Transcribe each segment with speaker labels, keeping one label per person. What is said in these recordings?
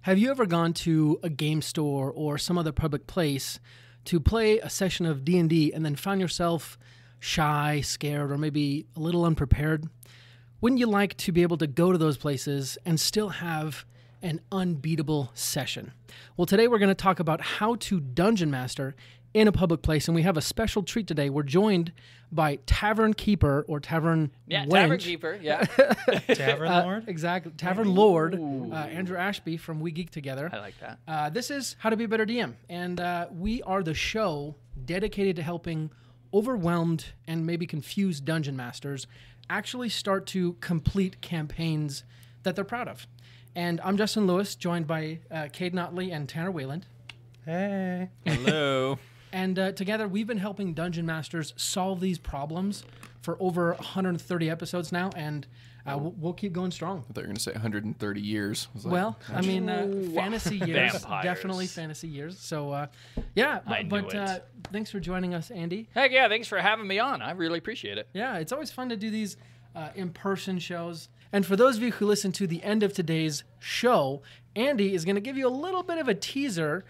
Speaker 1: Have you ever gone to a game store or some other public place to play a session of D&D and then found yourself shy, scared, or maybe a little unprepared? Wouldn't you like to be able to go to those places and still have an unbeatable session? Well, today we're going to talk about how to dungeon master in a public place, and we have a special treat today. We're joined by Tavern Keeper or Tavern Wench.
Speaker 2: Tavern Keeper, yeah.
Speaker 3: Tavern Lord?
Speaker 1: Exactly. Tavern Lord, Andrew Ashby from We Geek Together.
Speaker 2: I like that.
Speaker 1: This is How to Be a Better DM, and we are the show dedicated to helping overwhelmed and maybe confused dungeon masters actually start to complete campaigns that they're proud of. And I'm Justin Lewis, joined by Cade Notley and Tanner Wayland.
Speaker 3: Hey.
Speaker 2: Hello.
Speaker 1: And together, we've been helping dungeon masters solve these problems for over 130 episodes now, and we'll keep going strong.
Speaker 4: I thought you were going to say 130 years. I was like,
Speaker 1: Well, I mean, fantasy years,
Speaker 2: Vampires.
Speaker 1: definitely fantasy years. So, yeah,
Speaker 2: I knew
Speaker 1: but
Speaker 2: it.
Speaker 1: thanks for joining us, Andy.
Speaker 2: Heck yeah, thanks for having me on. I really appreciate it.
Speaker 1: Yeah, it's always fun to do these in-person shows. And for those of you who listen to the end of today's show, Andy is going to give you a little bit of a teaser,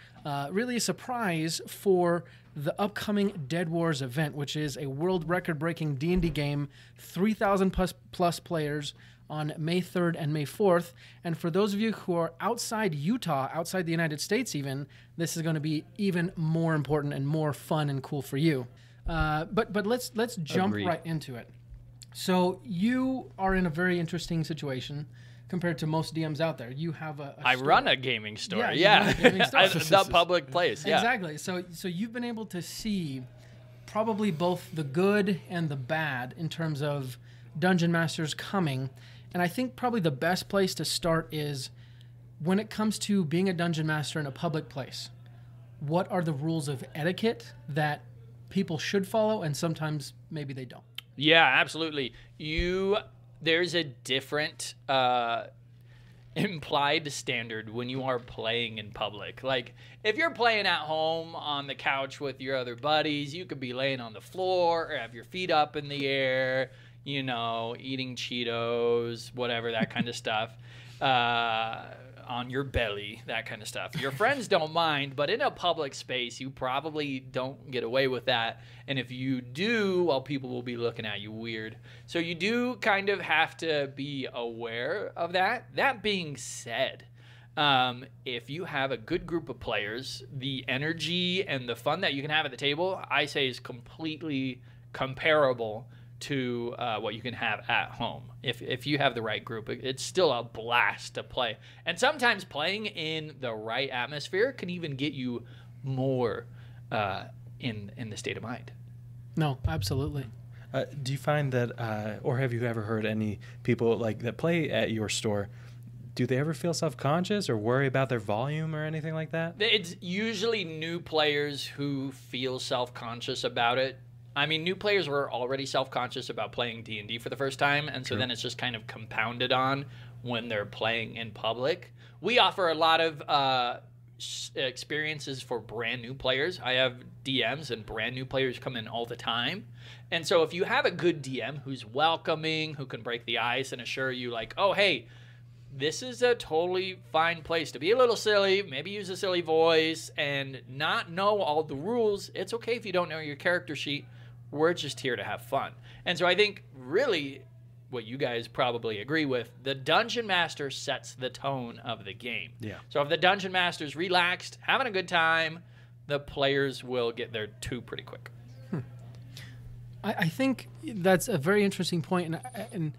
Speaker 1: really a surprise for the upcoming Dead Wars event, which is a world record-breaking D&D game, 3,000 plus players on May 3rd and May 4th. And for those of you who are outside Utah, outside the United States even, this is going to be even more important and more fun and cool for you. But let's jump
Speaker 2: Agreed.
Speaker 1: right into it. So you are in a very interesting situation compared to most DMs out there. You have a
Speaker 2: I
Speaker 1: store.
Speaker 2: run a gaming store.
Speaker 1: Yeah, you
Speaker 2: Yeah.
Speaker 1: run a gaming store.
Speaker 2: The public place. Yeah.
Speaker 1: Exactly. So you've been able to see probably both the good and the bad in terms of dungeon masters coming. And I think probably the best place to start is when it comes to being a dungeon master in a public place. What are the rules of etiquette that people should follow, and sometimes maybe they don't?
Speaker 2: Yeah, absolutely. There's a different implied standard when you are playing in public. Like, if you're playing at home on the couch with your other buddies, you could be laying on the floor or have your feet up in the air, eating Cheetos, whatever, that kind of stuff. On your belly, that kind of stuff. Your friends don't mind, but in a public space, you probably don't get away with that. And if you do, well, people will be looking at you weird. So you do kind of have to be aware of that. That being said, if you have a good group of players, the energy and the fun that you can have at the table, I say, is completely comparable to what you can have at home. If you have the right group, it's still a blast to play. And sometimes playing in the right atmosphere can even get you more in the state of mind.
Speaker 1: No, absolutely.
Speaker 3: Do you find that, or have you ever heard any people like that play at your store? Do they ever feel self-conscious or worry about their volume or anything like that?
Speaker 2: It's usually new players who feel self-conscious about it. I mean, new players were already self-conscious about playing D&D for the first time, and so then it's just kind of compounded on when they're playing in public. We offer a lot of experiences for brand new players. I have DMs, and brand new players come in all the time. And so if you have a good DM who's welcoming, who can break the ice and assure you, like, oh, hey, this is a totally fine place to be a little silly, maybe use a silly voice, and not know all the rules. It's okay if you don't know your character sheet. We're just here to have fun. And so I think really what you guys probably agree with, the dungeon master sets the tone of the game.
Speaker 3: Yeah.
Speaker 2: So if the dungeon master's relaxed, having a good time, the players will get there too pretty quick.
Speaker 1: I think that's a very interesting point, and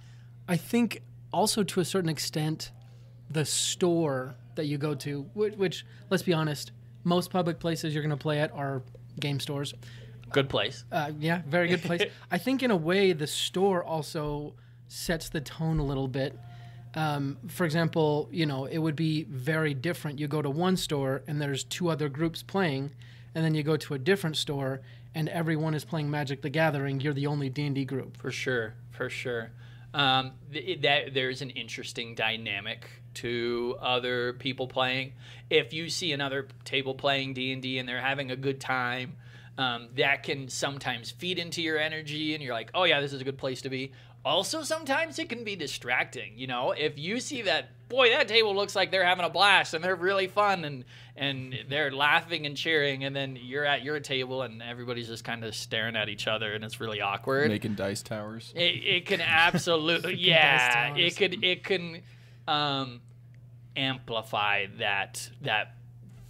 Speaker 1: I think also to a certain extent, the store that you go to, which let's be honest, most public places you're going to play at are game stores.
Speaker 2: Good place.
Speaker 1: Yeah, very good place. I think in a way the store also sets the tone a little bit. For example, it would be very different. You go to one store and there's two other groups playing, and then you go to a different store and everyone is playing Magic the Gathering. You're the only D&D group.
Speaker 2: For sure. There's an interesting dynamic to other people playing. If you see another table playing D&D and they're having a good time, that can sometimes feed into your energy and you're like, oh yeah, this is a good place to be. Also, sometimes it can be distracting. You know, if you see that, boy, that table looks like they're having a blast and they're really fun and they're laughing and cheering, and then you're at your table and everybody's just kind of staring at each other and it's really awkward.
Speaker 4: Making dice towers.
Speaker 2: It can absolutely, yeah, it can amplify that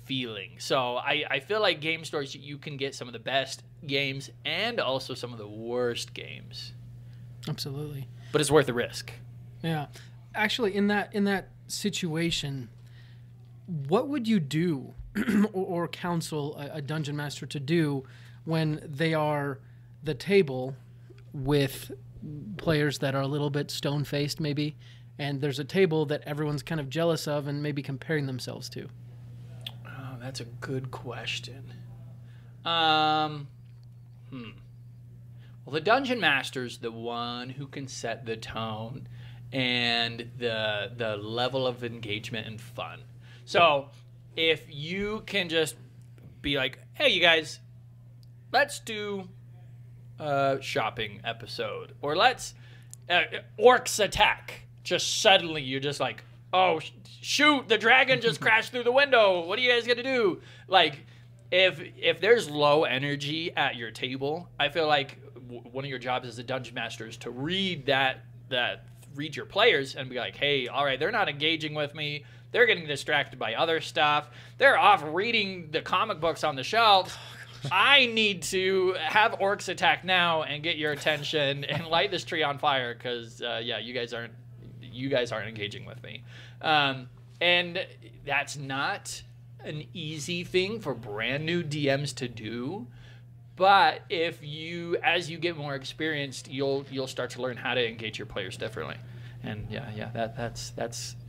Speaker 2: feeling. So I feel like game stores, you can get some of the best games and also some of the worst games.
Speaker 1: Absolutely.
Speaker 2: But it's worth the risk.
Speaker 1: Yeah. Actually, in that situation, what would you do or counsel a dungeon master to do when they are the table with players that are a little bit stone-faced maybe, and there's a table that everyone's kind of jealous of and maybe comparing themselves to?
Speaker 2: Oh, that's a good question. Well, the dungeon master's the one who can set the tone and the level of engagement and fun. So if you can just be like, hey, you guys, let's do a shopping episode, or let's orcs attack. Just suddenly you're just like, oh, shoot, the dragon just crashed through the window. What are you guys going to do? Like, if there's low energy at your table, I feel like one of your jobs as a dungeon master is to read read your players and be like, hey, all right, they're not engaging with me. They're getting distracted by other stuff. They're off reading the comic books on the shelves. I need to have orcs attack now and get your attention and light this tree on fire because, you guys aren't engaging with me. And that's not an easy thing for brand new DMs to do. But if you, as you get more experienced, you'll start to learn how to engage your players differently. And that's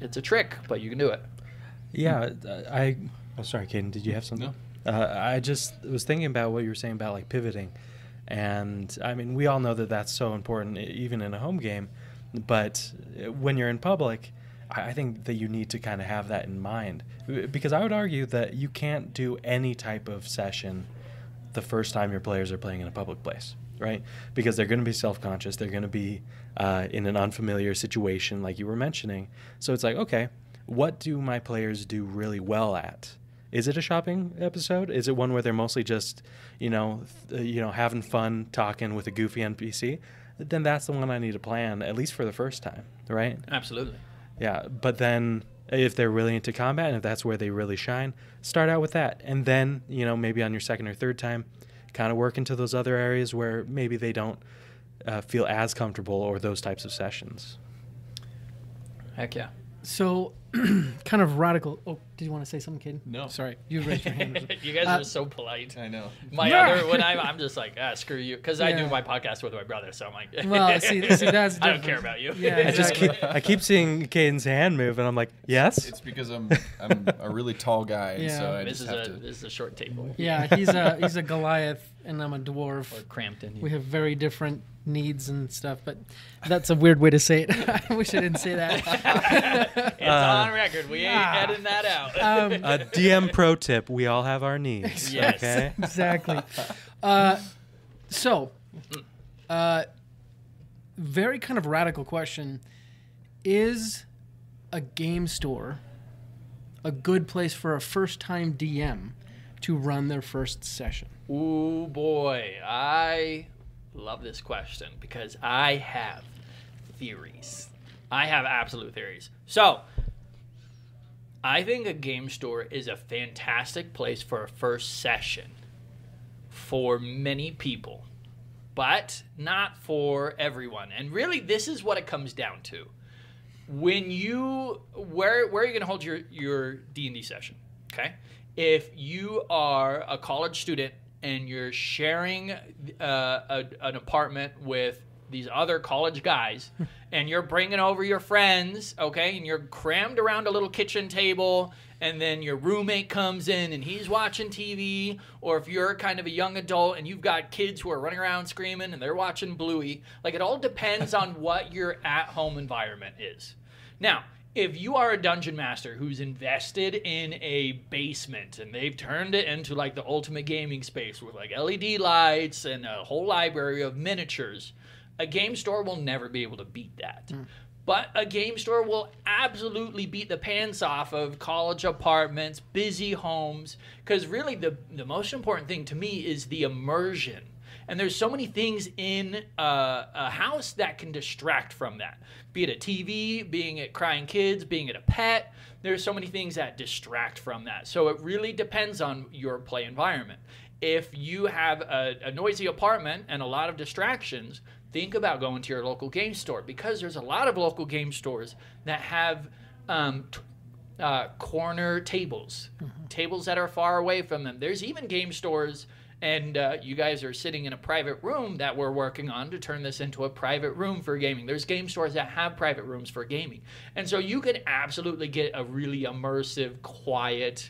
Speaker 2: it's a trick, but you can do it.
Speaker 3: Yeah, oh, sorry, Caden, did you have something?
Speaker 4: No.
Speaker 3: I just was thinking about what you were saying about like pivoting, and I mean we all know that that's so important even in a home game, but when you're in public, I think that you need to kind of have that in mind, because I would argue that you can't do any type of session the first time your players are playing in a public place, right? Because they're going to be self-conscious. They're going to be in an unfamiliar situation like you were mentioning. So it's like, okay, what do my players do really well at? Is it a shopping episode? Is it one where they're mostly just, having fun talking with a goofy NPC? Then that's the one I need to plan, at least for the first time, right?
Speaker 2: Absolutely.
Speaker 3: Yeah, but then if they're really into combat and if that's where they really shine, start out with that. And then, maybe on your second or third time, kind of work into those other areas where maybe they don't feel as comfortable, or those types of sessions.
Speaker 2: Heck yeah.
Speaker 1: So, kind of radical. Oh, did you want to say something, Caden?
Speaker 4: No.
Speaker 1: Sorry, you raised your hand.
Speaker 2: You guys are so polite.
Speaker 4: I know.
Speaker 2: When I'm just like, screw you, because I do my podcast with my brother, so I'm like,
Speaker 1: well, see, that's different.
Speaker 2: I don't care about you.
Speaker 1: Yeah,
Speaker 3: exactly. I keep seeing Caden's hand move, and I'm like, yes.
Speaker 4: It's because I'm a really tall guy, and so I
Speaker 2: This
Speaker 4: just
Speaker 2: is
Speaker 4: have to.
Speaker 2: this is a short table.
Speaker 1: Yeah, he's a Goliath, and I'm a dwarf.
Speaker 2: Or Crampton.
Speaker 1: We have very different needs and stuff, but that's a weird way to say it. I wish I didn't say that.
Speaker 2: It's on record. We ain't editing that out.
Speaker 3: A DM pro tip: we all have our needs.
Speaker 2: Yes.
Speaker 3: Okay.
Speaker 1: Exactly. Very kind of radical question. Is a game store a good place for a first-time DM to run their first session?
Speaker 2: Ooh, boy. I love this question because I have theories. I have absolute theories. So, I think a game store is a fantastic place for a first session for many people, but not for everyone. And really, this is what it comes down to. When you, where are you going to hold your D&D session? Okay. If you are a college student and you're sharing an apartment with these other college guys, and you're bringing over your friends, okay, and you're crammed around a little kitchen table, and then your roommate comes in and he's watching TV, or if you're kind of a young adult and you've got kids who are running around screaming and they're watching Bluey, like, it all depends on what your at-home environment is. Now, if you are a dungeon master who's invested in a basement and they've turned it into like the ultimate gaming space with like LED lights and a whole library of miniatures, A game store will never be able to beat that. But a game store will absolutely beat the pants off of college apartments, busy homes, because really the most important thing to me is the immersion. And there's so many things in a house that can distract from that. Be it a TV, being it crying kids, being it a pet. There's so many things that distract from that. So it really depends on your play environment. If you have a noisy apartment and a lot of distractions, think about going to your local game store, because there's a lot of local game stores that have corner tables, tables that are far away from them. There's even game stores, and you guys are sitting in a private room that we're working on to turn this into a private room for gaming. There's game stores that have private rooms for gaming. And so you could absolutely get a really immersive, quiet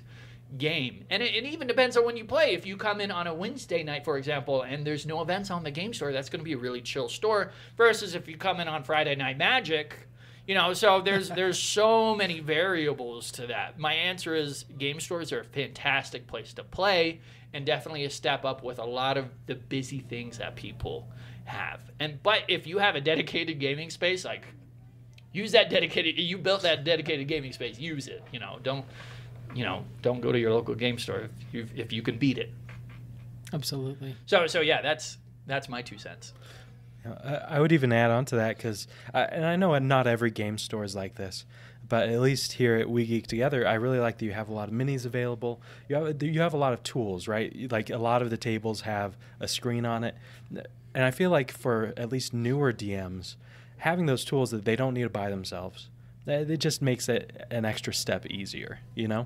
Speaker 2: game. And it even depends on when you play. If you come in on a Wednesday night, for example, and there's no events on the game store, that's going to be a really chill store, versus if you come in on Friday Night Magic, so there's so many variables to that. My answer is game stores are a fantastic place to play, and definitely a step up with a lot of the busy things that people have. But if you have a dedicated gaming space, like, use that dedicated, you built that dedicated gaming space, use it. Don't go to your local game store if you can beat it.
Speaker 1: Absolutely.
Speaker 2: So yeah, that's my 2 cents.
Speaker 3: I would even add on to that, because and I know not every game store is like this, but at least here at We Geek Together, I really like that you have a lot of minis available. You have a lot of tools, right? Like, a lot of the tables have a screen on it, and I feel like for at least newer DMs, having those tools that they don't need to buy themselves, it just makes it an extra step easier,
Speaker 2: Yeah,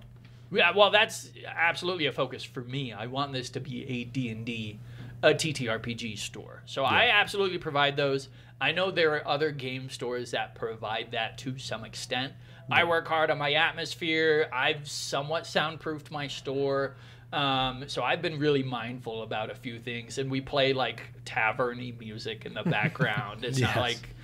Speaker 2: well, that's absolutely a focus for me. I want this to be a D&D, a TTRPG store. So I absolutely provide those. I know there are other game stores that provide that to some extent. I work hard on my atmosphere. I've somewhat soundproofed my store. So I've been really mindful about a few things. And we play, like, tavern-y music in the background. It's not like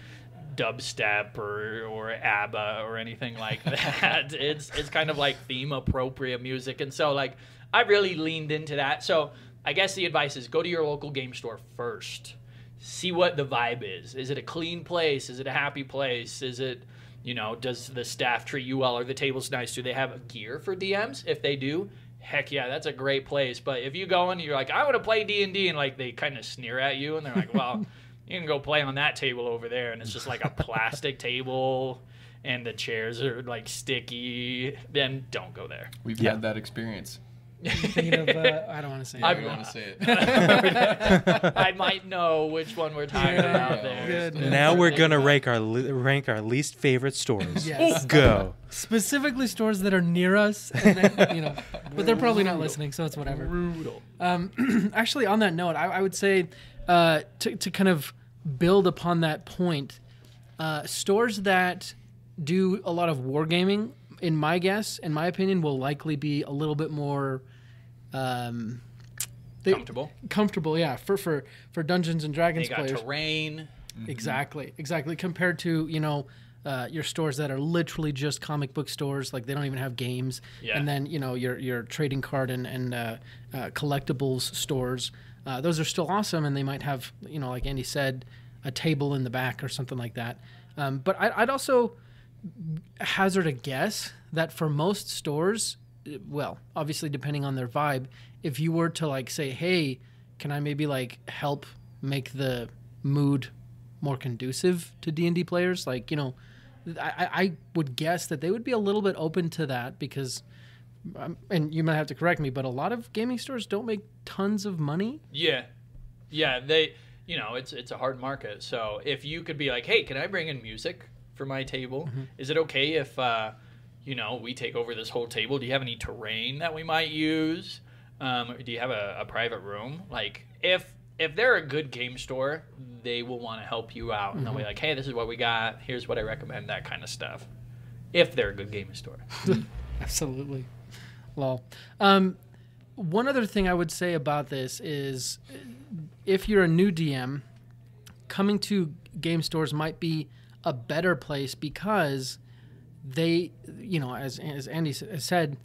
Speaker 2: dubstep or ABBA or anything like that. It's kind of like theme appropriate music. And so, like, I really leaned into that. So I guess the advice is go to your local game store first. See what the vibe is. Is it a clean place? Is it a happy place? Is it, does the staff treat you well? Are the tables nice? Do they have gear for DMs? If they do, heck yeah, that's a great place. But if you go in and you're like, I want to play D&D, and, like, they kind of sneer at you and they're like, well, you can go play on that table over there, and it's just like a plastic table and the chairs are, like, sticky, then don't go there.
Speaker 4: We've had that experience.
Speaker 1: Thinking of, I don't want to say it.
Speaker 4: I don't want to say it.
Speaker 2: I might know which one we're talking about there.
Speaker 1: Good.
Speaker 3: Now we're going to rank our least favorite stores.
Speaker 1: Yes.
Speaker 3: Go.
Speaker 1: Specifically stores that are near us, and then, but they're probably not listening, so it's whatever.
Speaker 2: Brutal.
Speaker 1: Actually, on that note, I would say to kind of build upon that point, stores that do a lot of wargaming, in my opinion, will likely be a little bit more comfortable, yeah, for Dungeons and Dragons
Speaker 2: they got
Speaker 1: players.
Speaker 2: Terrain.
Speaker 1: Exactly. Compared to your stores that are literally just comic book stores, like they don't even have games, and then your trading card and collectibles stores. Those are still awesome, and they might have like Andy said, a table in the back or something like that. But I'd also hazard a guess that for most stores, well, obviously depending on their vibe, if you were to like say, hey, can I maybe like help make the mood more conducive to D&D players, like, I would guess that they would be a little bit open to that, because and you might have to correct me, but a lot of gaming stores don't make tons of money.
Speaker 2: Yeah, they it's a hard market. So if you could be like, hey, can I bring in music for my table? Is it okay if we take over this whole table? Do you have any terrain that we might use? Or do you have a private room? Like, if they're a good game store, they will want to help you out, and they'll be like, hey, this is what we got, here's what I recommend, that kind of stuff, if they're a good game store.
Speaker 1: Absolutely. Lol. One other thing I would say about this is, if you're a new DM, coming to game stores might be a better place, because they, as Andy said,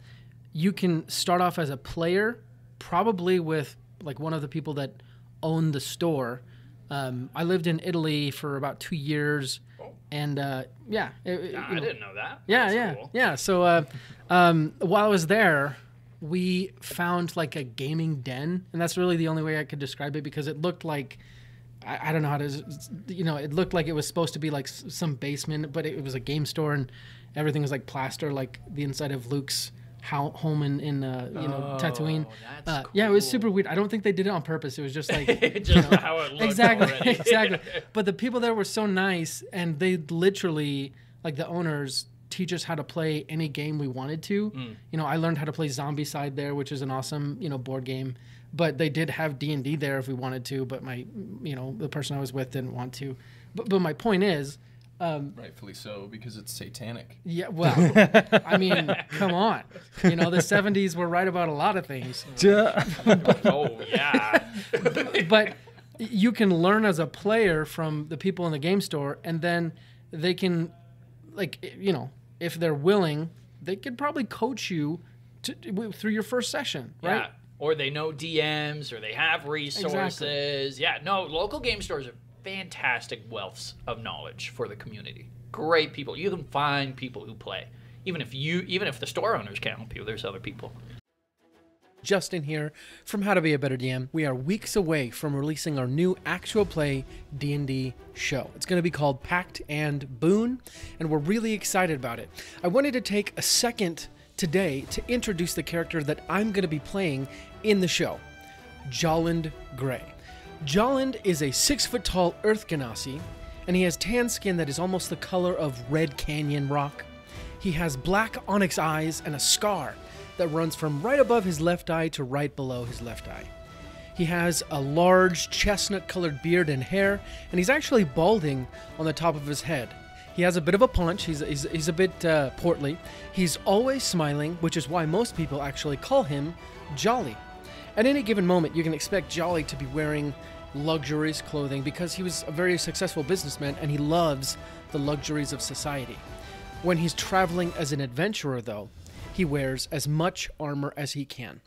Speaker 1: you can start off as a player, probably with like one of the people that own the store, I lived in Italy for about 2 years, and
Speaker 2: I didn't know that.
Speaker 1: Yeah,
Speaker 2: That's cool.
Speaker 1: yeah. So while I was there, we found like a gaming den, and that's really the only way I could describe it because it looked like I don't know how to, it looked like it was supposed to be like some basement, but it was a game store, and everything was like plaster, like the inside of Luke's home in Tatooine.
Speaker 2: That's
Speaker 1: Yeah, it was
Speaker 2: cool.
Speaker 1: super weird. I don't think they did it on purpose. It was just like
Speaker 2: Just how it looked
Speaker 1: exactly,
Speaker 2: already.
Speaker 1: exactly. But the people there were so nice, and they literally, like the owners, teach us how to play any game we wanted to. I learned how to play Zombicide there, which is an awesome, board game. But they did have D&D there if we wanted to, but the person I was with didn't want to. But my point is,
Speaker 4: Rightfully so, because it's satanic.
Speaker 1: yeah, well, I mean, come on. The 70s were right about a lot of things.
Speaker 2: Oh, yeah.
Speaker 1: But you can learn as a player from the people in the game store, and then they can, if they're willing, they could probably coach you through your first session, right?
Speaker 2: Yeah. Or they know DMs, or they have resources.
Speaker 1: Exactly.
Speaker 2: Yeah, no, local game stores are fantastic wealths of knowledge for the community. Great people. You can find people who play. Even if the store owners can't help you, there's other people.
Speaker 1: Justin here from How to Be a Better DM. We are weeks away from releasing our new actual play D&D show. It's going to be called Pact and Boon, and we're really excited about it. I wanted to take a second today to introduce the character that I'm going to be playing in the show, Jolland Grey. Jolland is a 6-foot-tall Earth Genasi, and he has tan skin that is almost the color of Red Canyon rock. He has black onyx eyes and a scar that runs from right above his left eye to right below his left eye. He has a large chestnut-colored beard and hair, and he's actually balding on the top of his head. He has a bit of a paunch. He's a bit portly. He's always smiling, which is why most people actually call him Jolly. At any given moment, you can expect Jolly to be wearing luxurious clothing because he was a very successful businessman and he loves the luxuries of society. When he's traveling as an adventurer, though, he wears as much armor as he can.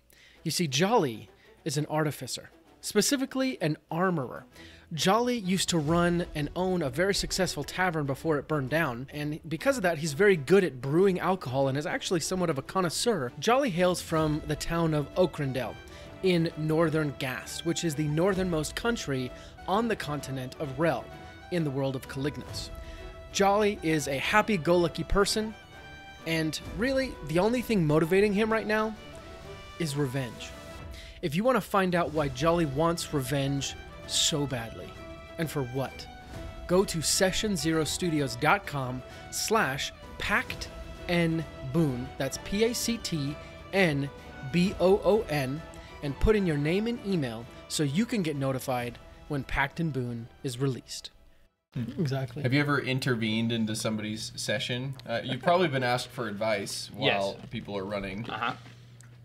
Speaker 1: You see, Jolly is an artificer, specifically an armorer. Jolly used to run and own a very successful tavern before it burned down, and because of that, he's very good at brewing alcohol and is actually somewhat of a connoisseur. Jolly hails from the town of Okrendel in northern Gast, which is the northernmost country on the continent of Rel in the world of Calignos. Jolly is a happy-go-lucky person, and really, the only thing motivating him right now is revenge. If you want to find out why Jolly wants revenge so badly, and for what, go to sessionzerostudios.com/pactnboon, that's PACTNBOON, and put in your name and email so you can get notified when Pact and Boon is released. Exactly.
Speaker 4: Have you ever intervened into somebody's session? You've probably been asked for advice while people are running.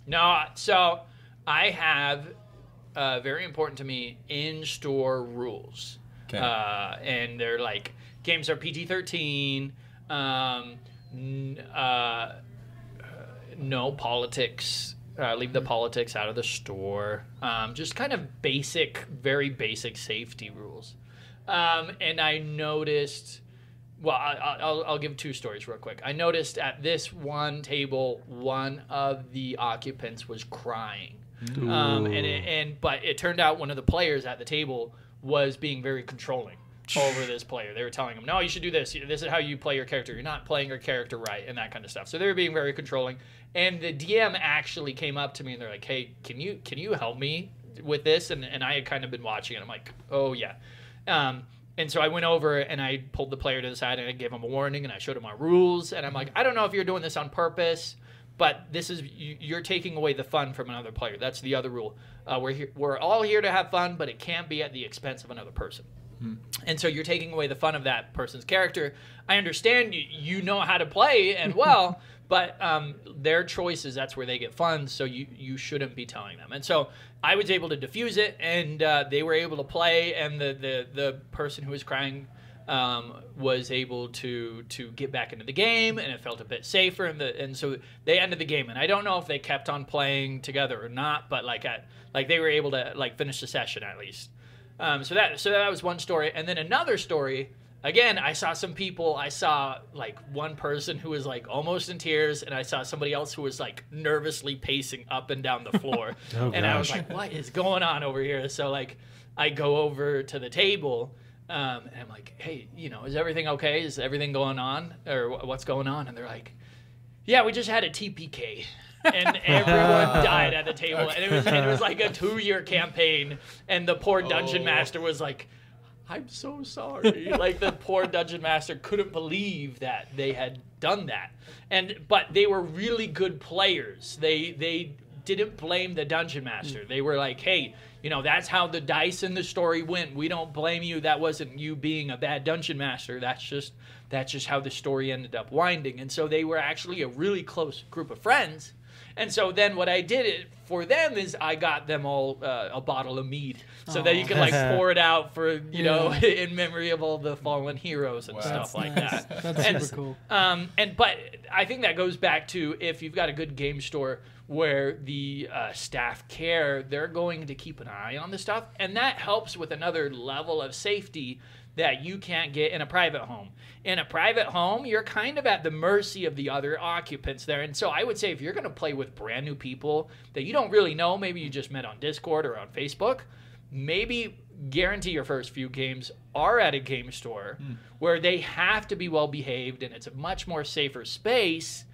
Speaker 2: No, so I have very important to me in-store rules.
Speaker 4: Okay.
Speaker 2: And they're like, games are PG-13, no politics, leave the politics out of the store, just kind of very basic safety rules. And I noticed, well, I'll give two stories real quick. I noticed at this one table, one of the occupants was crying. But it turned out one of the players at the table was being very controlling over this player. They were telling him, no, you should do this. This is how you play your character. You're not playing your character right, and that kind of stuff. So they were being very controlling. And the DM actually came up to me and they're like, hey, can you help me with this? And I had kind of been watching it. I'm like, oh yeah. And so I went over and I pulled the player to the side and I gave him a warning and I showed him my rules. And I'm like, I don't know if you're doing this on purpose, but you're taking away the fun from another player. That's the other rule. We're all here to have fun, but it can't be at the expense of another person. And so you're taking away the fun of that person's character. I understand you know how to play and well, but their choices, that's where they get fun, so you shouldn't be telling them. And so I was able to diffuse it, and they were able to play, and the person who was crying was able to get back into the game, and it felt a bit safer, and so they ended the game. And I don't know if they kept on playing together or not, but they were able to finish the session at least. So that was one story, and then another story. Again, I saw some people. I saw like one person who was like almost in tears, and I saw somebody else who was like nervously pacing up and down the floor. And I was like, "What is going on over here?" So like, I go over to the table, and I'm like, "Hey, is everything okay? Is everything going on, or what's going on?" And they're like, "Yeah, we just had a TPK." And everyone died at the table, and it was like a 2-year campaign, and the poor dungeon master was like, "I'm so sorry." Like the poor dungeon master couldn't believe that they had done that, but they were really good players. They didn't blame the dungeon master. They were like, "Hey, that's how the dice in the story went. We don't blame you. That wasn't you being a bad dungeon master. That's just how the story ended up winding." And so they were actually a really close group of friends. And so then what I did for them is I got them all a bottle of mead so that you could like pour it out for, in memory of all the fallen heroes and stuff like that.
Speaker 1: That's super cool.
Speaker 2: But I think that goes back to if you've got a good game store where the staff care, they're going to keep an eye on the stuff. And that helps with another level of safety that you can't get in a private home. In a private home, you're kind of at the mercy of the other occupants there. And so I would say if you're going to play with brand new people that you don't really know, maybe you just met on Discord or on Facebook, maybe guarantee your first few games are at a game store where they have to be well behaved and it's a much more safer space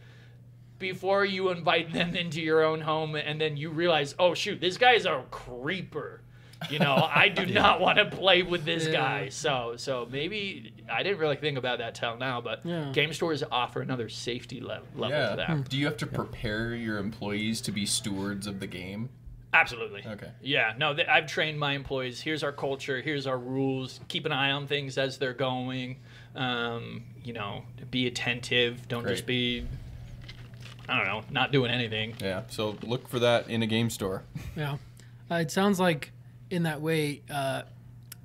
Speaker 2: before you invite them into your own home and then you realize, oh shoot, this guy's a creeper. I do not want to play with this guy. So maybe I didn't really think about that till now, but game stores offer another safety level to that.
Speaker 4: Do you have to prepare your employees to be stewards of the game?
Speaker 2: Absolutely.
Speaker 4: Okay.
Speaker 2: Yeah. No, I've trained my employees. Here's our culture. Here's our rules. Keep an eye on things as they're going. Be attentive. Don't just be, not doing anything.
Speaker 4: Yeah. So look for that in a game store.
Speaker 1: Yeah. It sounds like in that way,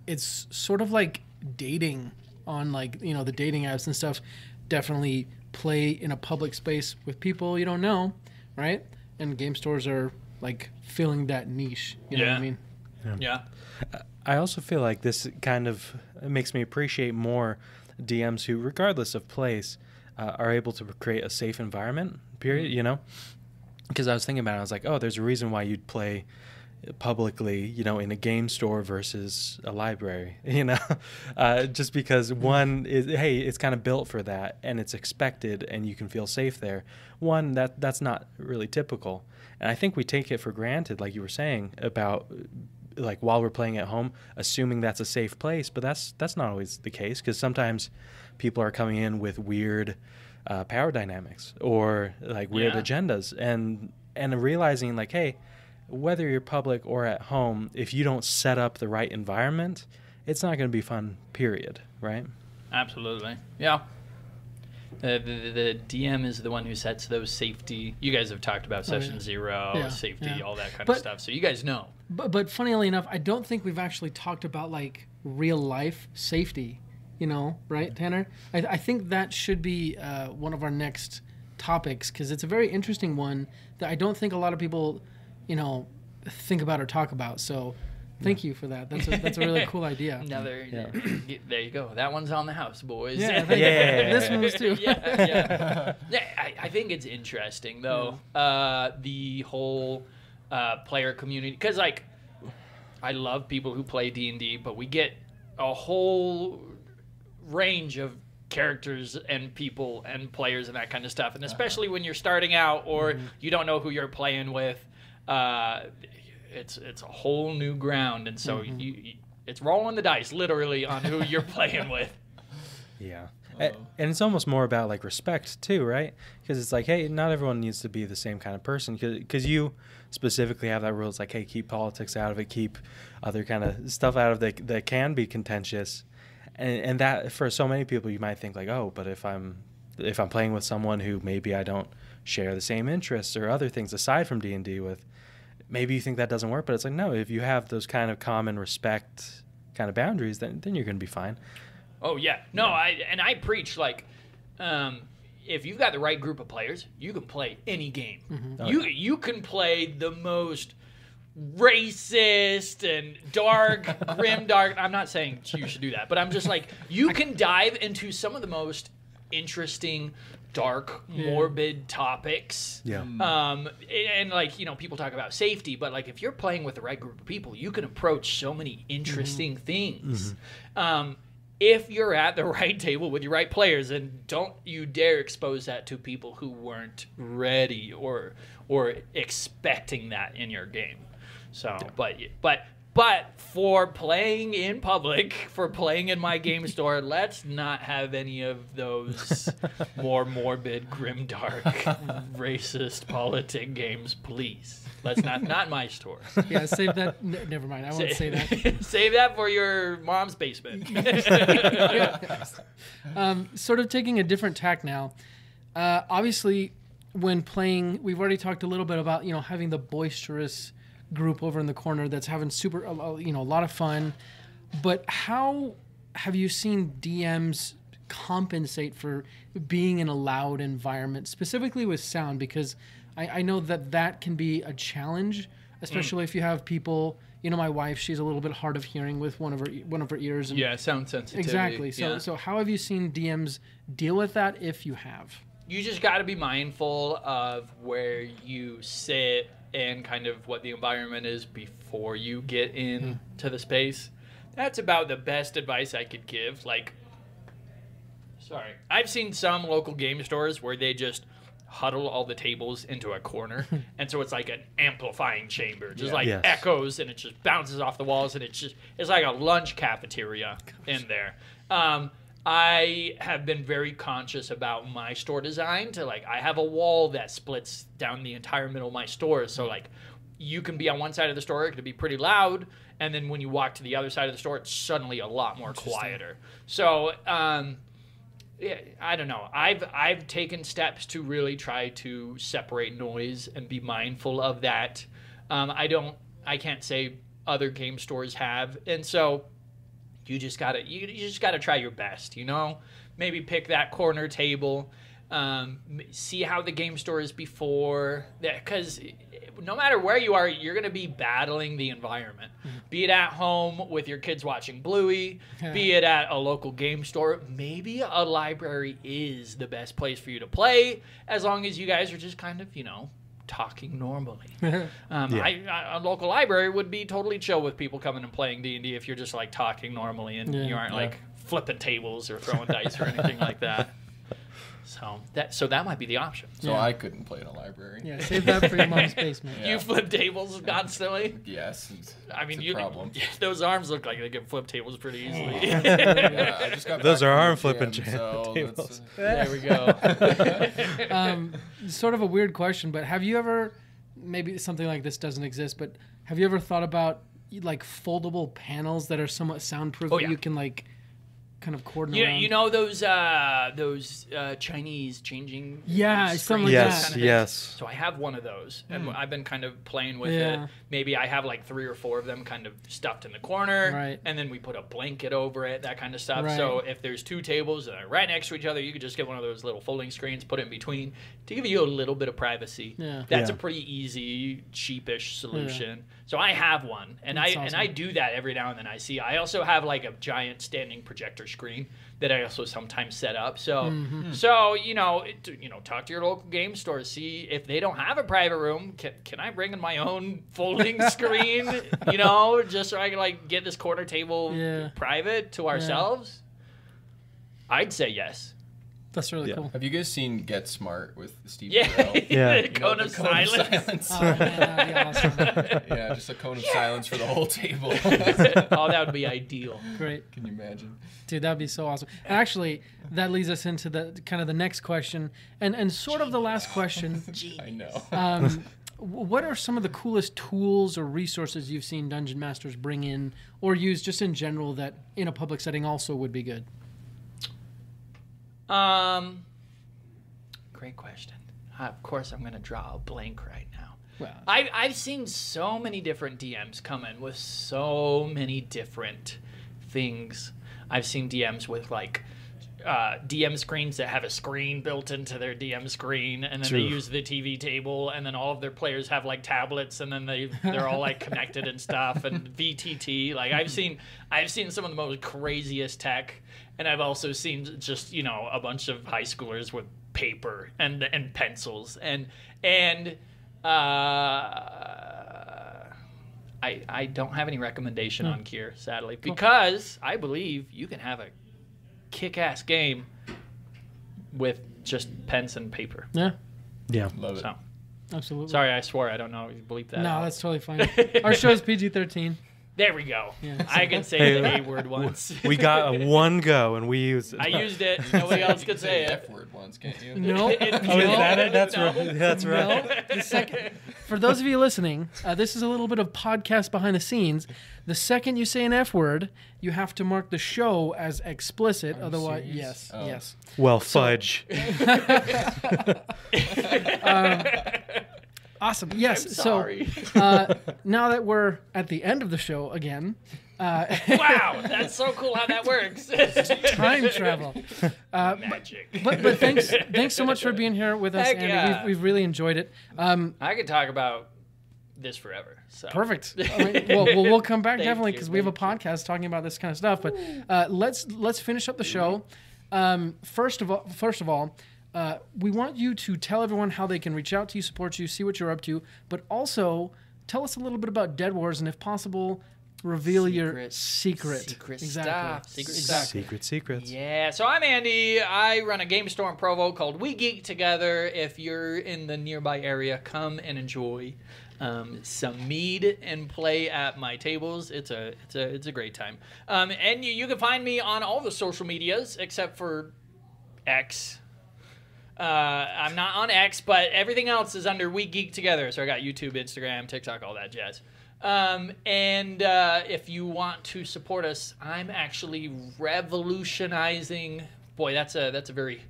Speaker 1: it's sort of like dating on the dating apps and stuff. Definitely play in a public space with people you don't know, right? And game stores are like filling that niche. You know what I mean?
Speaker 2: Yeah.
Speaker 3: I also feel like this kind of makes me appreciate more DMs who, regardless of place, are able to create a safe environment, period, Because I was thinking about it, I was like, oh, there's a reason why you'd play publicly, in a game store versus a library, just because one is, hey, it's kind of built for that and it's expected and you can feel safe there. One, that's not really typical. And I think we take it for granted, like you were saying, about like while we're playing at home, assuming that's a safe place, but that's not always the case because sometimes people are coming in with weird power dynamics or like weird agendas and realizing like, hey, whether you're public or at home, if you don't set up the right environment, it's not going to be fun, period, right?
Speaker 2: Absolutely. Yeah. The DM is the one who sets those safety. You guys have talked about session zero, safety, all that kind of stuff. So you guys know.
Speaker 1: But funnily enough, I don't think we've actually talked about like real life safety, right, Tanner? I think that should be one of our next topics because it's a very interesting one that I don't think a lot of people think about or talk about. So thank you for that. That's a really cool idea.
Speaker 2: There you go. That one's on the house, boys.
Speaker 1: Yeah. This one was too.
Speaker 2: I think it's interesting though, the whole player community, because like I love people who play D&D, but we get a whole range of characters and people and players and that kind of stuff, and especially when you're starting out or you don't know who you're playing with. It's a whole new ground, and so it's rolling the dice literally on who you're playing with.
Speaker 3: Yeah, and it's almost more about like respect too, right? Because it's like, hey, not everyone needs to be the same kind of person. Because you specifically have that rule. It's like, hey, keep politics out of it, keep other kind of stuff out of it that can be contentious, and that for so many people you might think like, oh, but if I'm playing with someone who maybe I don't share the same interests or other things aside from D&D with, maybe you think that doesn't work, but it's like, no, if you have those kind of common respect kind of boundaries, then you're going to be fine.
Speaker 2: Oh, yeah. No, I preach, like, if you've got the right group of players, you can play any game. You can play the most racist and dark, grim dark. I'm not saying you should do that, but I'm just like, you can dive into some of the most interesting, dark, morbid topics.
Speaker 3: Yeah.
Speaker 2: And like, you know, people talk about safety, but like if you're playing with the right group of people, you can approach so many interesting things. If you're at the right table with your right players, and don't you dare expose that to people who weren't ready or expecting that in your game. So, but for playing in public, for playing in my game store, let's not have any of those more morbid, grimdark, racist politic games, please. Let's not my store.
Speaker 1: Yeah, save that. Never mind. I won't say that.
Speaker 2: Save that for your mom's basement.
Speaker 1: Sort of taking a different tack now. Obviously, when playing, we've already talked a little bit about, you know, having the boisterous group over in the corner that's having a lot of fun. But how have you seen DMs compensate for being in a loud environment, specifically with sound? Because I know that can be a challenge, especially if you have people. You know, my wife, she's a little bit hard of hearing with one of her ears. And
Speaker 2: sound sensitivity.
Speaker 1: Exactly. So how have you seen DMs deal with that, if you have?
Speaker 2: You just got to be mindful of where you sit and kind of what the environment is before you get into the space. That's about the best advice I could give. Like, I've seen some local game stores where they just huddle all the tables into a corner, and so it's like an amplifying chamber, just echoes, and it just bounces off the walls, and it's like a lunch cafeteria in there. I have been very conscious about my store design to, like, I have a wall that splits down the entire middle of my store, so like you can be on one side of the store, it could be pretty loud, and then when you walk to the other side of the store, it's suddenly a lot more quieter. So yeah, I don't know. I've taken steps to really try to separate noise and be mindful of that. I can't say other game stores have, and so you just gotta try your best. You know, maybe pick that corner table, see how the game store is before that, because no matter where you are, you're going to be battling the environment. Be it at home with your kids watching Bluey, be it at a local game store. Maybe a library is the best place for you to play, as long as you guys are just kind of, you know, talking normally. A local library would be totally chill with people coming and playing D&D if you're just like talking normally and you aren't like flipping tables or throwing dice or anything like that. So that might be the option.
Speaker 4: So I couldn't play in a library.
Speaker 1: Yeah, save that for your mom's basement.
Speaker 2: You flip tables constantly?
Speaker 4: Yes.
Speaker 2: I mean,
Speaker 4: problem.
Speaker 2: Those arms look like they can flip tables pretty easily.
Speaker 4: I just got
Speaker 3: Those are arm
Speaker 4: from the
Speaker 3: flipping
Speaker 4: gym, so
Speaker 3: tables.
Speaker 2: There we go.
Speaker 1: Sort of a weird question, but have you ever, maybe something like this doesn't exist, but have you ever thought about like foldable panels that are somewhat soundproof that you can like kind of cordon around?
Speaker 2: You know those Chinese changing
Speaker 1: something like
Speaker 3: yes,
Speaker 1: that.
Speaker 2: Kind of
Speaker 3: yes.
Speaker 2: So I have one of those, and I've been kind of playing with it. Maybe I have like 3 or 4 of them kind of stuffed in the corner, and then we put a blanket over it, that kind of stuff.
Speaker 1: Right.
Speaker 2: So if there's 2 tables that are right next to each other, you could just get one of those little folding screens, put it in between to give you a little bit of privacy. That's a pretty easy, cheapish solution. So I have one, and I do that every now and then. I also have like a giant standing projector screen that I also sometimes set up. So you know, talk to your local game store, see if they don't have a private room. Can I bring in my own folding screen? You know, just so I can like get this corner table private to ourselves. I'd say yes.
Speaker 1: That's really cool.
Speaker 4: Have you guys seen Get Smart with Steve
Speaker 2: Yeah,
Speaker 4: Carell?
Speaker 2: the cone of silence.
Speaker 1: Oh, man, that'd be awesome.
Speaker 4: Yeah, just a cone of silence for the whole table.
Speaker 2: Oh, that would be ideal.
Speaker 1: Great.
Speaker 4: Can you imagine?
Speaker 1: Dude, that'd be so awesome. Actually, that leads us into the kind of the next question, and sort of the last question.
Speaker 4: I know.
Speaker 1: What are some of the coolest tools or resources you've seen Dungeon Masters bring in or use just in general that in a public setting also would be good?
Speaker 2: Great question. Of course, I'm going to draw a blank right now.
Speaker 1: Well,
Speaker 2: I've seen so many different DMs come in with so many different things. I've seen DMs with like DM screens that have a screen built into their DM screen, and then they use the TV table, and then all of their players have like tablets, and then they're all like connected and stuff, and VTT. Like I've seen some of the most craziest tech, and I've also seen just a bunch of high schoolers with paper and pencils and I don't have any recommendation on Kier, sadly, because I believe you can have a kick-ass game with just pens and paper.
Speaker 1: Yeah.
Speaker 4: Love it.
Speaker 2: So,
Speaker 1: Absolutely.
Speaker 2: sorry, I swore. I don't know if you bleep that.
Speaker 1: No,
Speaker 2: out.
Speaker 1: that's totally fine. Our show's PG-13.
Speaker 2: There we go.
Speaker 1: Yeah.
Speaker 2: I can say the A word once.
Speaker 3: We got a one go and we used it.
Speaker 2: I used it. Nobody else could say it.
Speaker 4: F word once, can't you?
Speaker 1: No.
Speaker 3: Oh, is that it? That's
Speaker 2: No.
Speaker 3: right. That's right.
Speaker 1: No. The second, for those of you listening, this is a little bit of podcast behind the scenes. The second you say an F word, you have to mark the show as explicit. Otherwise,
Speaker 4: serious?
Speaker 1: yes,
Speaker 4: Oh.
Speaker 1: yes.
Speaker 3: Well, fudge.
Speaker 1: Awesome. Yes.
Speaker 2: I'm sorry.
Speaker 1: So now that we're at the end of the show again,
Speaker 2: Wow, that's so cool how that works.
Speaker 1: time travel.
Speaker 2: Magic.
Speaker 1: But thanks so much for being here with us,
Speaker 2: Heck
Speaker 1: Andy.
Speaker 2: yeah.
Speaker 1: We've really enjoyed it.
Speaker 2: I could talk about this forever. So.
Speaker 1: Perfect. I mean, we'll come back
Speaker 2: Thank
Speaker 1: definitely
Speaker 2: you,
Speaker 1: because we have a
Speaker 2: thank you.
Speaker 1: podcast talking about this kind of stuff. But let's finish up the show. First of all, we want you to tell everyone how they can reach out to you, support you, see what you're up to, but also tell us a little bit about Dead Wars and, if possible, reveal your secret.
Speaker 2: Secret
Speaker 1: Exactly.
Speaker 2: stuff. Secret stuff.
Speaker 3: Secret secrets.
Speaker 2: Yeah, so I'm Andy. I run a game store in Provo called We Geek Together. If you're in the nearby area, come and enjoy some mead and play at my tables. It's a great time. And you can find me on all the social medias except for X. I'm not on X, but everything else is under We Geek Together. So I got YouTube, Instagram, TikTok, all that jazz. And if you want to support us, I'm actually revolutionizing. Boy, that's a very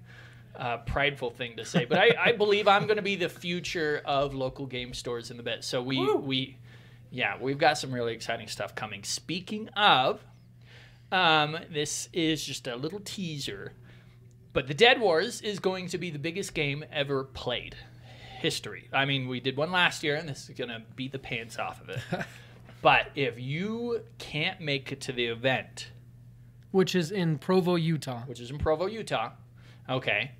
Speaker 2: prideful thing to say, but I believe I'm going to be the future of local game stores in the bit. So we've got some really exciting stuff coming. Speaking of, this is just a little teaser, but the Dead Wars is going to be the biggest game ever played. History. I mean, we did one last year, and this is going to beat the pants off of it. But if you can't make it to the event,
Speaker 1: Which is in Provo, Utah.
Speaker 2: okay,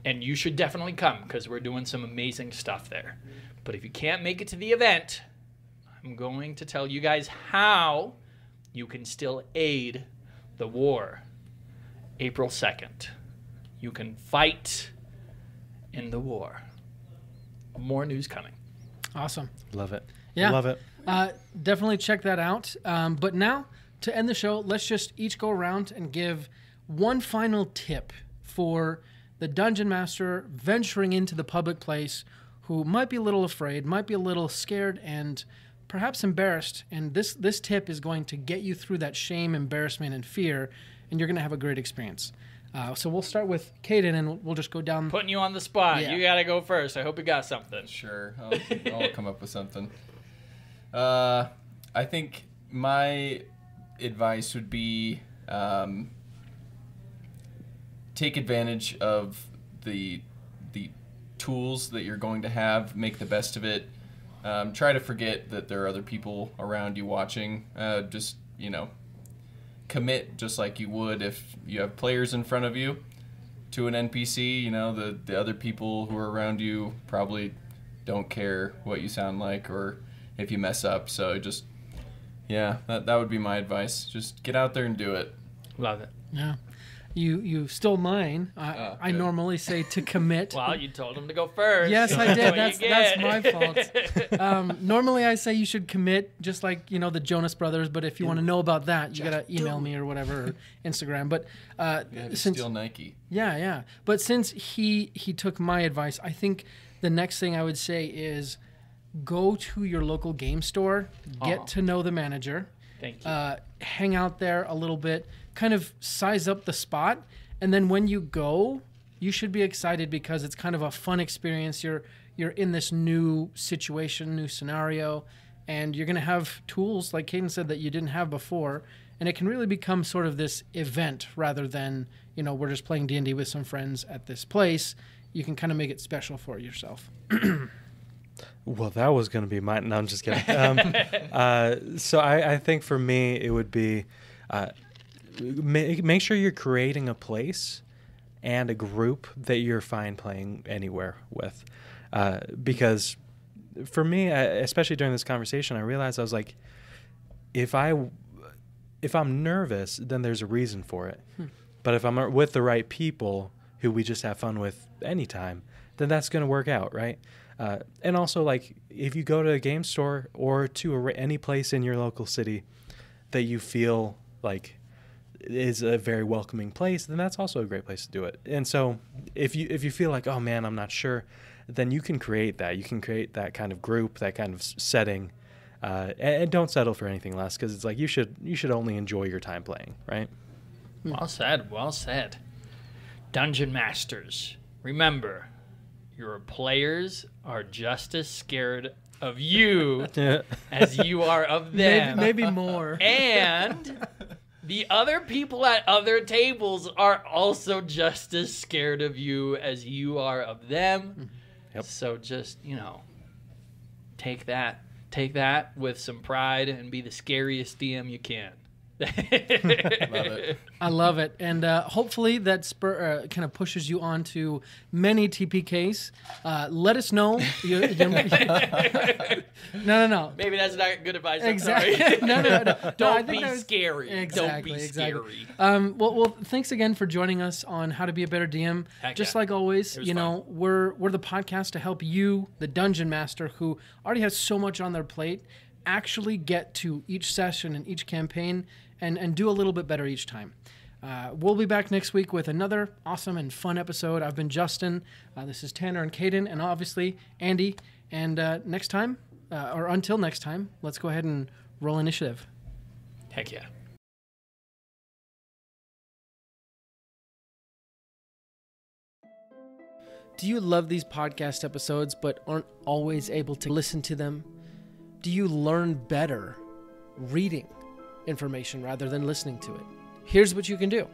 Speaker 2: and you should definitely come because we're doing some amazing stuff there. But if you can't make it to the event, I'm going to tell you guys how you can still aid the war. April 2nd. You can fight in the war. More news coming.
Speaker 1: Awesome.
Speaker 3: Love it.
Speaker 1: Yeah.
Speaker 3: Love it.
Speaker 1: Definitely check that out. But now, to end the show, let's just each go around and give one final tip for the dungeon master venturing into the public place who might be a little afraid, might be a little scared, and perhaps embarrassed. And this tip is going to get you through that shame, embarrassment, and fear, and you're going to have a great experience. So we'll start with Caden, and we'll just go down.
Speaker 2: Putting you on the spot.
Speaker 1: Yeah.
Speaker 2: You got to go first. I hope you got something.
Speaker 4: Sure, I'll come up with something. I think my advice would be take advantage of the tools that you're going to have. Make the best of it. Try to forget that there are other people around you watching. Just commit just like you would if you have players in front of you to an NPC. The other people who are around you probably don't care what you sound like or if you mess up. So that would be my advice. Just get out there and do it.
Speaker 2: Love it.
Speaker 1: Yeah. You stole mine. I
Speaker 4: good.
Speaker 1: normally say to commit.
Speaker 2: Well, you told him to go first.
Speaker 1: Yes, I
Speaker 2: That's
Speaker 1: did.
Speaker 2: what you
Speaker 1: That's
Speaker 2: get.
Speaker 1: my fault. Normally, I say you should commit, just like the Jonas Brothers. But if you want to know about that, you gotta email me or whatever, or Instagram. But since
Speaker 4: Steal Nike.
Speaker 1: yeah. But since he took my advice, I think the next thing I would say is go to your local game store, get to know the manager.
Speaker 2: Thank you.
Speaker 1: Hang out there a little bit, kind of size up the spot, and then when you go, you should be excited because it's kind of a fun experience. You're in this new situation, new scenario, and you're going to have tools, like Caden said, that you didn't have before, and it can really become sort of this event rather than, we're just playing D&D with some friends at this place. You can kind of make it special for yourself.
Speaker 3: Well, that was going to be mine. No, I'm just kidding. So I think for me, it would be make sure you're creating a place and a group that you're fine playing anywhere with. Because for me, especially during this conversation, I realized I was like, if I'm nervous, then there's a reason for it. But if I'm with the right people who we just have fun with anytime, then that's going to work out, right? And also, like, if you go to a game store or to any place in your local city that you feel like is a very welcoming place, then that's also a great place to do it. And so if you feel like, oh man, I'm not sure, then you can create that. You can create that kind of group, that kind of setting, and don't settle for anything less, because it's like you should only enjoy your time playing, right?
Speaker 2: Well said. Well said. Dungeon Masters, remember, your players are just as scared of you as you are of them.
Speaker 1: Maybe more.
Speaker 2: And the other people at other tables are also just as scared of you as you are of them.
Speaker 3: Yep.
Speaker 2: So just, take that with some pride and be the scariest DM you can.
Speaker 4: Love it.
Speaker 1: I love it. And hopefully that kind of pushes you on to many TPKs. Let us know. No.
Speaker 2: Maybe that's not good advice.
Speaker 1: Exactly.
Speaker 2: I'm sorry.
Speaker 1: No.
Speaker 2: Don't be scary.
Speaker 1: Exactly.
Speaker 2: Don't be scary.
Speaker 1: Well, thanks again for joining us on How to Be a Better DM.
Speaker 2: Heck
Speaker 1: Just
Speaker 2: yeah.
Speaker 1: like always,
Speaker 2: It was fun.
Speaker 1: we're the podcast to help you, the Dungeon Master, who already has so much on their plate, actually get to each session and each campaign and do a little bit better each time. We'll be back next week with another awesome and fun episode. I've been Justin. This is Tanner and Caden, and obviously Andy. And next time, or until next time, let's go ahead and roll initiative.
Speaker 2: Heck yeah.
Speaker 1: Do you love these podcast episodes but aren't always able to listen to them? Do you learn better reading information rather than listening to it? Here's what you can do.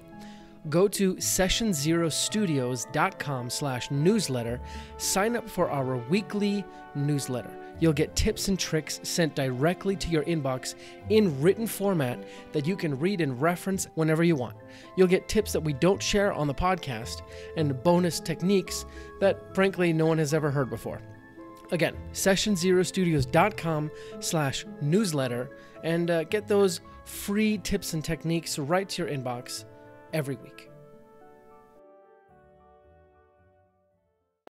Speaker 1: Go to sessionzerostudios.com/newsletter. Sign up for our weekly newsletter. You'll get tips and tricks sent directly to your inbox in written format that you can read and reference whenever you want. You'll get tips that we don't share on the podcast and bonus techniques that, frankly, no one has ever heard before. Again, sessionzerostudios.com/newsletter and get those free tips and techniques right to your inbox every week.